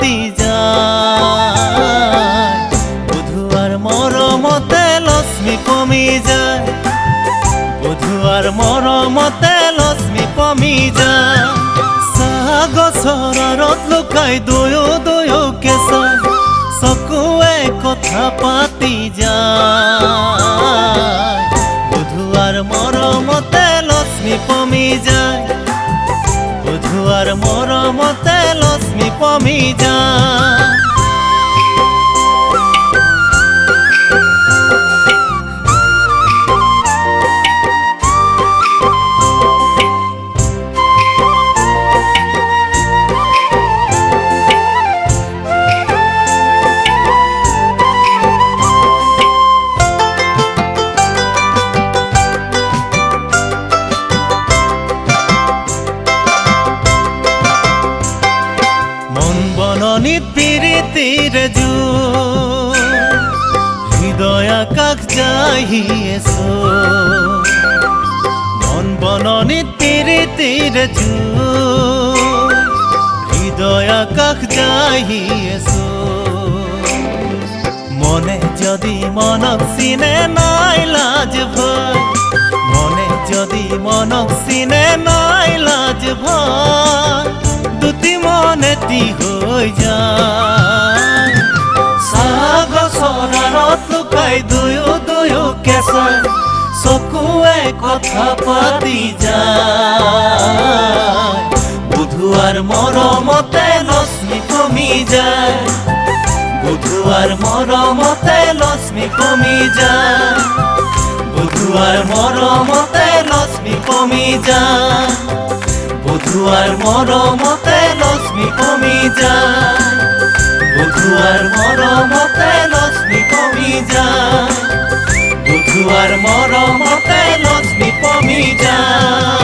পাতি যায় বুধুয়ার মরমতে লক্ষ্মী কমি যায় বুধুয়ার মরমতে লক্ষ্মী কমি যায় গছৰত লুকাই দুয়ো দুয়োকে চাই চকুৱে কথা পাতি যায় বুধুৱাৰ মৰমতে লক্ষ্মী পমি যায় বুধুৱাৰ মৰমতে লক্ষ্মী পমি যায় বননিত পিৰিতিৰ হৃদয় আকাশ যাইছো মন বননিত পিৰিতিৰ হৃদয় আকাশ যাইছো মনে যদি মনক চিনে নাই লাজ ভয় মনে যদি মনক চিনে নাই লাজ ভয় দুটি মনেতি হৈ যায় গছৰত লুকাই দুয়ো দুয়োকে চাই চকুৱে কথা পাতি যায় বুধুৱাৰ মৰমতে লক্ষ্মী কমি যায় বুধুৱাৰ মৰমতে লক্ষ্মী কমি যায় বুধুৱাৰ মৰমতে লক্ষ্মী কমি যায় বুধুৱাৰ মৰমতে লক্ষ্মী কমি যায় বুধুৱাৰ মৰমতে লক্ষ্মী কমি যায় বুধুৱাৰ মৰমতে লক্ষ্মী কমি যায়